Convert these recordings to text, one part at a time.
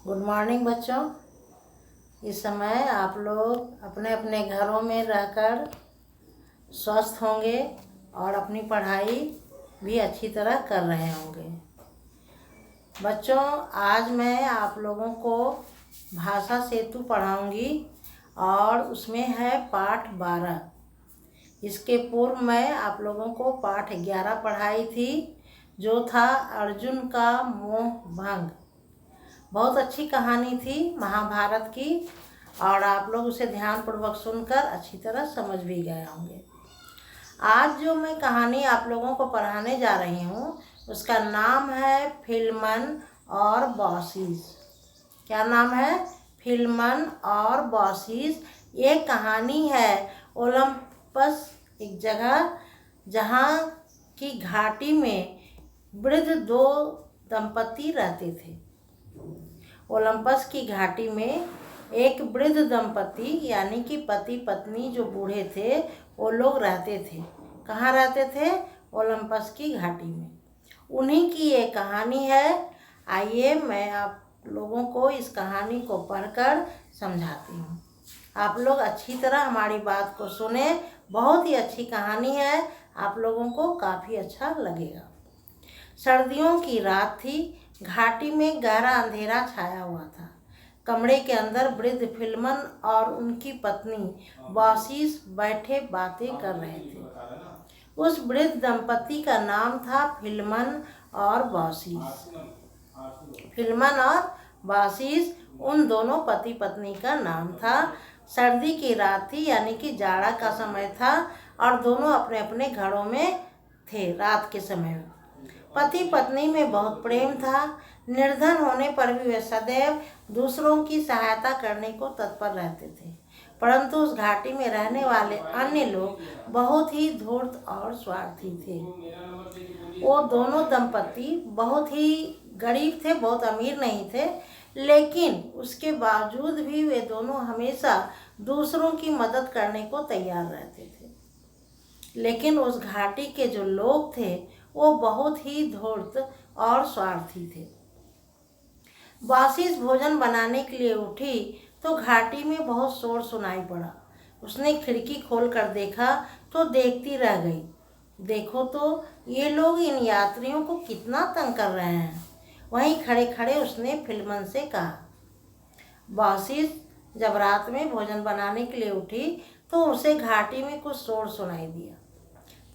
Good morning बच्चों। इस समय आप लोग अपने अपने घरों में रहकर स्वस्थ होंगे और अपनी पढ़ाई भी अच्छी तरह कर रहे होंगे। बच्चों, आज मैं आप लोगों को भाषा सेतु पढ़ाऊंगी और उसमें है पाठ 12। इसके पूर्व मैं आप लोगों को पाठ 11 पढ़ाई थी, जो था अर्जुन का मोह भंग। बहुत अच्छी कहानी थी महाभारत की और आप लोग उसे ध्यानपूर्वक सुनकर अच्छी तरह समझ भी गए होंगे। आज जो मैं कहानी आप लोगों को पढ़ाने जा रही हूँ उसका नाम है फिलमन और बॉसीज। क्या नाम है? फिलमन और बॉसीज। ये कहानी है ओलंपस, एक जगह जहाँ की घाटी में वृद्ध दो दंपति रहते थे। ओलंपस की घाटी में एक वृद्ध दंपति यानी कि पति पत्नी जो बूढ़े थे वो लोग रहते थे। कहाँ रहते थे? ओलंपस की घाटी में। उन्हीं की ये कहानी है। आइए मैं आप लोगों को इस कहानी को पढ़कर समझाती हूँ। आप लोग अच्छी तरह हमारी बात को सुने। बहुत ही अच्छी कहानी है, आप लोगों को काफ़ी अच्छा लगेगा। सर्दियों की रात थी। घाटी में गहरा अंधेरा छाया हुआ था। कमरे के अंदर वृद्ध फिलमन और उनकी पत्नी बॉसीज बैठे बातें कर रहे थे। उस वृद्ध दंपति का नाम था फिलमन और बॉसीज। फिलमन और बॉसीज उन दोनों पति पत्नी का नाम था। सर्दी की रात थी यानी कि जाड़ा का समय था और दोनों अपने अपने घरों में थे। रात के समय में पति पत्नी में बहुत प्रेम था। निर्धन होने पर भी वे सदैव दूसरों की सहायता करने को तत्पर रहते थे। परंतु उस घाटी में रहने वाले अन्य लोग बहुत ही धूर्त और स्वार्थी थे। वो दोनों दंपति बहुत ही गरीब थे, बहुत अमीर नहीं थे, लेकिन उसके बावजूद भी वे दोनों हमेशा दूसरों की मदद करने को तैयार रहते थे। लेकिन उस घाटी के जो लोग थे वो बहुत ही धूर्त और स्वार्थी थे। बॉसीज भोजन बनाने के लिए उठी तो घाटी में बहुत शोर सुनाई पड़ा। उसने खिड़की खोलकर देखा तो देखती रह गई। देखो तो ये लोग इन यात्रियों को कितना तंग कर रहे हैं। वहीं खड़े खड़े उसने फिलमन से कहा। बॉसीज जब रात में भोजन बनाने के लिए उठी तो उसे घाटी में कुछ शोर सुनाई दिया।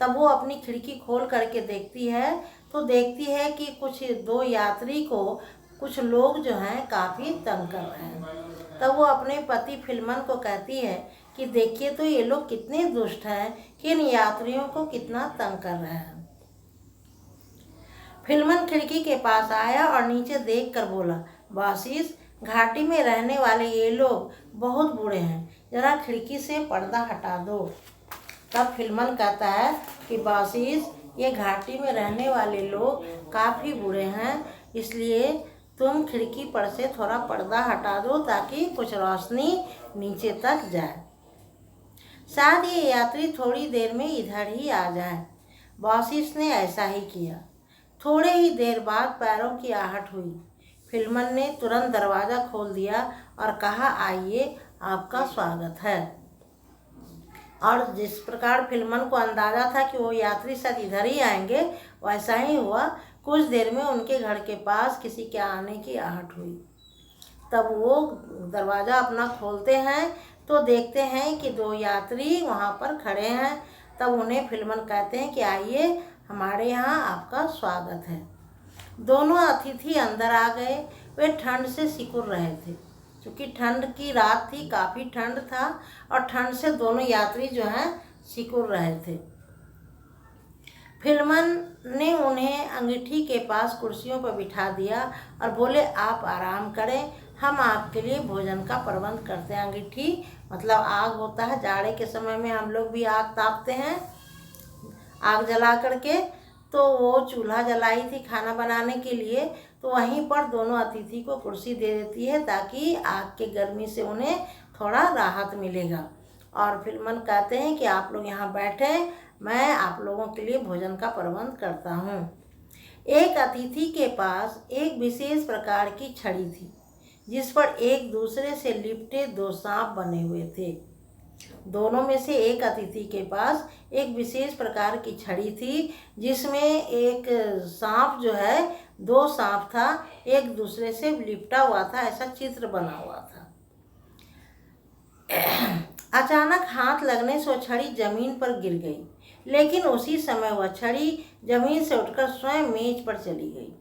तब वो अपनी खिड़की खोल करके देखती है तो देखती है कि कुछ दो यात्री को कुछ लोग जो हैं काफ़ी तंग कर रहे हैं। तब वो अपने पति फिलमन को कहती है कि देखिए तो ये लोग कितने दुष्ट हैं कि इन यात्रियों को कितना तंग कर रहे हैं। फिलमन खिड़की के पास आया और नीचे देख कर बोला, बॉसीज घाटी में रहने वाले ये लोग बहुत बुरे हैं, जरा खिड़की से पर्दा हटा दो। तब फिलमन कहता है कि बॉसीज ये घाटी में रहने वाले लोग काफ़ी बुरे हैं, इसलिए तुम खिड़की पर से थोड़ा पर्दा हटा दो ताकि कुछ रोशनी नीचे तक जाए। शायद ये यात्री थोड़ी देर में इधर ही आ जाए। बॉसीज ने ऐसा ही किया। थोड़े ही देर बाद पैरों की आहट हुई। फिलमन ने तुरंत दरवाज़ा खोल दिया और कहा, आइए आपका स्वागत है। और जिस प्रकार फिलमन को अंदाज़ा था कि वो यात्री शायद इधर ही आएंगे, वैसा ही हुआ। कुछ देर में उनके घर के पास किसी के आने की आहट हुई। तब वो दरवाज़ा अपना खोलते हैं तो देखते हैं कि दो यात्री वहाँ पर खड़े हैं। तब उन्हें फिलमन कहते हैं कि आइए हमारे यहाँ आपका स्वागत है। दोनों अतिथि अंदर आ गए। वे ठंड से सिकुड़ रहे थे क्योंकि ठंड की रात थी, काफ़ी ठंड था और ठंड से दोनों यात्री जो हैं सिकुड़ रहे थे। फिलमन ने उन्हें अंगीठी के पास कुर्सियों पर बिठा दिया और बोले, आप आराम करें, हम आपके लिए भोजन का प्रबंध करते हैं। अंगीठी मतलब आग होता है। जाड़े के समय में हम लोग भी आग तापते हैं, आग जला करके। तो वो चूल्हा जलाई थी खाना बनाने के लिए, तो वहीं पर दोनों अतिथि को कुर्सी दे देती है ताकि आग के गर्मी से उन्हें थोड़ा राहत मिलेगा। और फिलमन कहते हैं कि आप लोग यहाँ बैठें, मैं आप लोगों के लिए भोजन का प्रबंध करता हूँ। एक अतिथि के पास एक विशेष प्रकार की छड़ी थी जिस पर एक दूसरे से लिपटे दो सांप बने हुए थे। दोनों में से एक अतिथि के पास एक विशेष प्रकार की छड़ी थी, जिसमें एक सांप जो है, दो सांप था, एक दूसरे से लिपटा हुआ था, ऐसा चित्र बना हुआ था। अचानक हाथ लगने से वह छड़ी जमीन पर गिर गई, लेकिन उसी समय वह छड़ी जमीन से उठकर स्वयं मेज पर चली गई।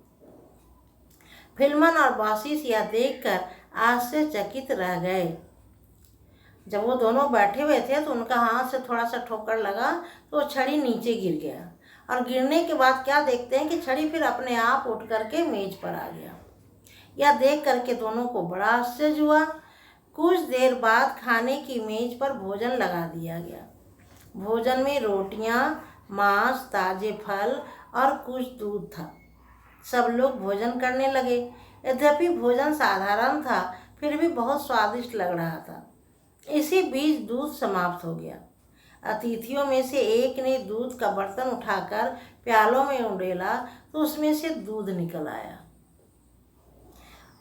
फिल्मन और बासिस यह देखकर आश्चर्यचकित रह गए। जब वो दोनों बैठे हुए थे तो उनका हाथ से थोड़ा सा ठोकर लगा तो वो छड़ी नीचे गिर गया, और गिरने के बाद क्या देखते हैं कि छड़ी फिर अपने आप उठ करके मेज पर आ गया। यह देख करके दोनों को बड़ा आश्चर्य हुआ। कुछ देर बाद खाने की मेज पर भोजन लगा दिया गया। भोजन में रोटियां, मांस, ताजे फल और कुछ दूध था। सब लोग भोजन करने लगे। यद्यपि भोजन साधारण था, फिर भी बहुत स्वादिष्ट लग रहा था। इसी बीच दूध समाप्त हो गया। अतिथियों में से एक ने दूध का बर्तन उठाकर प्यालों में उंडेला तो उसमें से दूध निकल आया।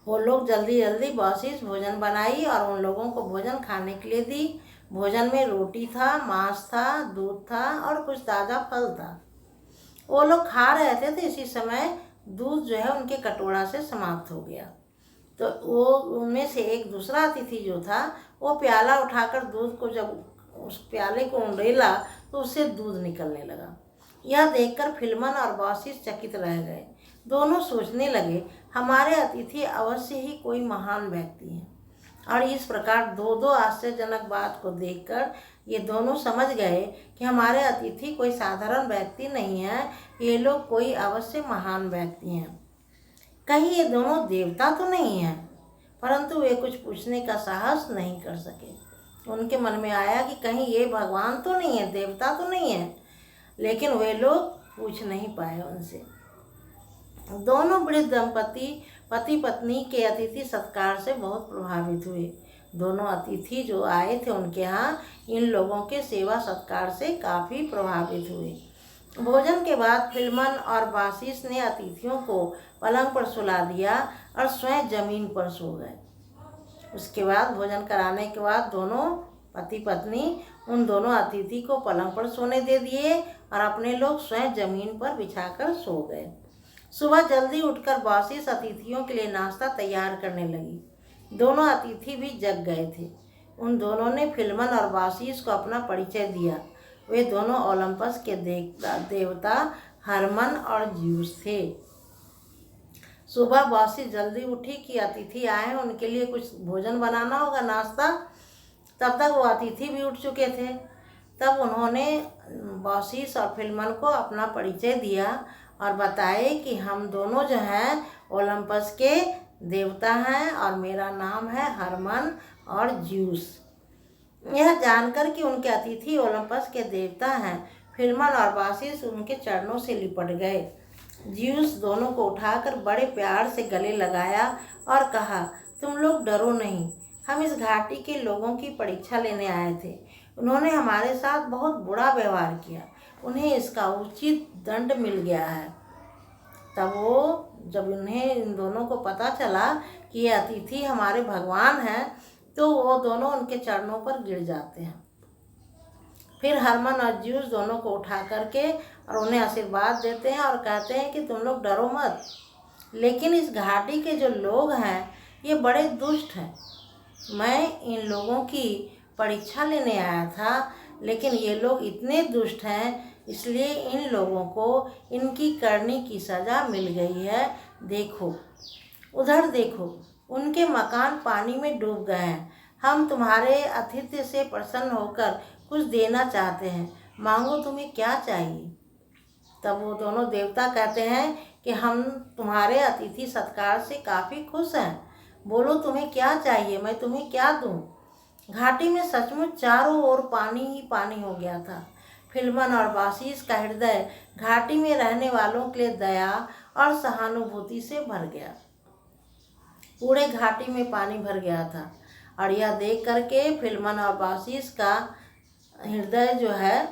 वो लोग जल्दी जल्दी बासिस भोजन बनाई और उन लोगों को भोजन खाने के लिए दी। भोजन में रोटी था, मांस था, दूध था और कुछ ताज़ा फल था। वो लोग खा रहे थे तो इसी समय दूध जो है उनके कटोरा से समाप्त हो गया। तो वो उनमें से एक दूसरा अतिथि जो था, वो प्याला उठाकर दूध को जब उस प्याले को उंडेला तो उससे दूध निकलने लगा। यह देखकर फिल्मन और बासिस चकित रह गए। दोनों सोचने लगे, हमारे अतिथि अवश्य ही कोई महान व्यक्ति हैं। और इस प्रकार दो दो आश्चर्यजनक बात को देखकर ये दोनों समझ गए कि हमारे अतिथि कोई साधारण व्यक्ति नहीं है, ये लोग कोई अवश्य महान व्यक्ति हैं। कहीं ये दोनों देवता तो नहीं हैं। परंतु वे कुछ पूछने का साहस नहीं कर सके। उनके मन में आया कि कहीं ये भगवान तो नहीं है, देवता तो नहीं है, लेकिन वे लोग पूछ नहीं पाए उनसे। दोनों वृद्ध दंपति पति पत्नी के अतिथि सत्कार से बहुत प्रभावित हुए। दोनों अतिथि जो आए थे उनके यहाँ इन लोगों के सेवा सत्कार से काफ़ी प्रभावित हुए। भोजन के बाद फिल्मन और बासिस ने अतिथियों को पलंग पर सुला दिया और स्वयं जमीन पर सो गए। उसके बाद भोजन कराने के बाद दोनों पति पत्नी उन दोनों अतिथि को पलंग पर सोने दे दिए और अपने लोग स्वयं जमीन पर बिछाकर सो गए। सुबह जल्दी उठकर बासिस अतिथियों के लिए नाश्ता तैयार करने लगी। दोनों अतिथि भी जग गए थे। उन दोनों ने फिल्मन और बासिस को अपना परिचय दिया। वे दोनों ओलंपस के देवता हरमन और ज्यूस थे। सुबह बासिस जल्दी उठी कि अतिथि आए, उनके लिए कुछ भोजन बनाना होगा, नाश्ता। तब तक वो अतिथि भी उठ चुके थे। तब उन्होंने बासिस और फिल्मन को अपना परिचय दिया और बताए कि हम दोनों जो हैं ओलंपस के देवता हैं और मेरा नाम है हरमन और ज्यूस। यह जानकर कि उनके अतिथि ओलंपस के देवता हैं, फिल्मन और बासिस उनके चरणों से लिपट गए। ज्यूस दोनों को उठाकर बड़े प्यार से गले लगाया और कहा, तुम लोग डरो नहीं, हम इस घाटी के लोगों की परीक्षा लेने आए थे। उन्होंने हमारे साथ बहुत बुरा व्यवहार किया, उन्हें इसका उचित दंड मिल गया है। तब वो जब उन्हें इन दोनों को पता चला कि ये अतिथि हमारे भगवान हैं, तो वो दोनों उनके चरणों पर गिर जाते हैं। फिर हरमन और ज्यूस दोनों को उठा करके और उन्हें आशीर्वाद देते हैं और कहते हैं कि तुम लोग डरो मत, लेकिन इस घाटी के जो लोग हैं ये बड़े दुष्ट हैं। मैं इन लोगों की परीक्षा लेने आया था, लेकिन ये लोग इतने दुष्ट हैं, इसलिए इन लोगों को इनकी करनी की सज़ा मिल गई है। देखो, उधर देखो, उनके मकान पानी में डूब गए हैं। हम तुम्हारे आतिथ्य से प्रसन्न होकर कुछ देना चाहते हैं, मांगो तुम्हें क्या चाहिए। तब वो दोनों देवता कहते हैं कि हम तुम्हारे अतिथि सत्कार से काफ़ी खुश हैं, बोलो तुम्हें क्या चाहिए, मैं तुम्हें क्या दूं। घाटी में सचमुच चारों ओर पानी ही पानी हो गया था। फिल्मन और बासिस का हृदय घाटी में रहने वालों के लिए दया और सहानुभूति से भर गया। पूरे घाटी में पानी भर गया था और यह देख करके फिल्मन और बासिस का हृदय जो है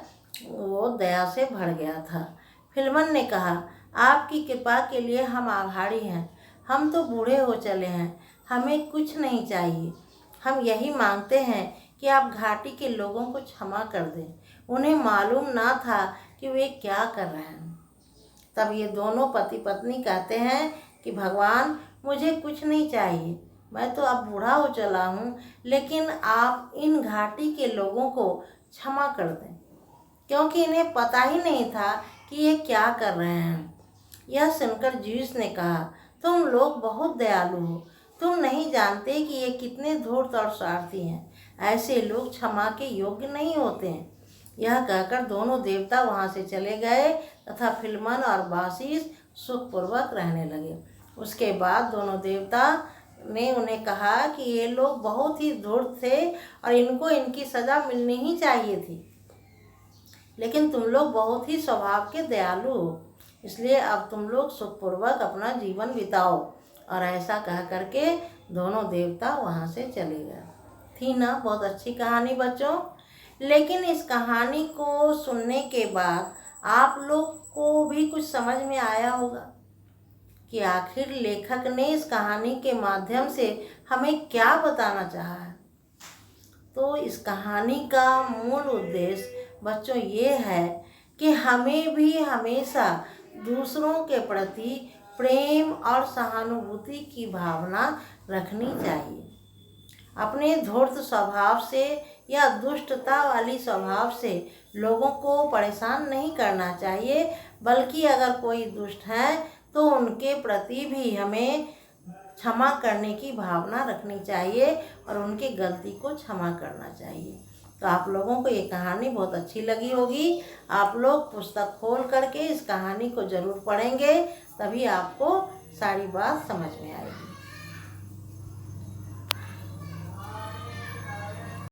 वो दया से भर गया था। फिल्मन ने कहा, आपकी कृपा के लिए हम आभारी हैं। हम तो बूढ़े हो चले हैं, हमें कुछ नहीं चाहिए। हम यही मांगते हैं कि आप घाटी के लोगों को क्षमा कर दें। उन्हें मालूम ना था कि वे क्या कर रहे हैं। तब ये दोनों पति पत्नी कहते हैं कि भगवान, मुझे कुछ नहीं चाहिए, मैं तो अब बूढ़ा हो चला हूँ, लेकिन आप इन घाटी के लोगों को क्षमा कर दें, क्योंकि इन्हें पता ही नहीं था कि ये क्या कर रहे हैं। यह सुनकर ज्यूस ने कहा, तुम लोग बहुत दयालु हो। तुम नहीं जानते कि ये कितने धूर्त और स्वार्थी हैं। ऐसे लोग क्षमा के योग्य नहीं होते हैं। यह कहकर दोनों देवता वहाँ से चले गए तथा फिल्मन और बासीस सुखपूर्वक रहने लगे। उसके बाद दोनों देवता ने उन्हें कहा कि ये लोग बहुत ही धूर्त थे और इनको इनकी सज़ा मिलनी ही चाहिए थी, लेकिन तुम लोग बहुत ही स्वभाव के दयालु हो, इसलिए अब तुम लोग सुखपूर्वक अपना जीवन बिताओ। और ऐसा कह करके दोनों देवता वहाँ से चले गए। थी ना बहुत अच्छी कहानी बच्चों। लेकिन इस कहानी को सुनने के बाद आप लोग को भी कुछ समझ में आया होगा कि आखिर लेखक ने इस कहानी के माध्यम से हमें क्या बताना चाहा है। तो इस कहानी का मूल उद्देश्य बच्चों ये है कि हमें भी हमेशा दूसरों के प्रति प्रेम और सहानुभूति की भावना रखनी चाहिए। अपने धूर्त स्वभाव से या दुष्टता वाली स्वभाव से लोगों को परेशान नहीं करना चाहिए, बल्कि अगर कोई दुष्ट है तो उनके प्रति भी हमें क्षमा करने की भावना रखनी चाहिए और उनकी गलती को क्षमा करना चाहिए। तो आप लोगों को ये कहानी बहुत अच्छी लगी होगी। आप लोग पुस्तक खोल करके इस कहानी को ज़रूर पढ़ेंगे, तभी आपको सारी बात समझ में आएगी।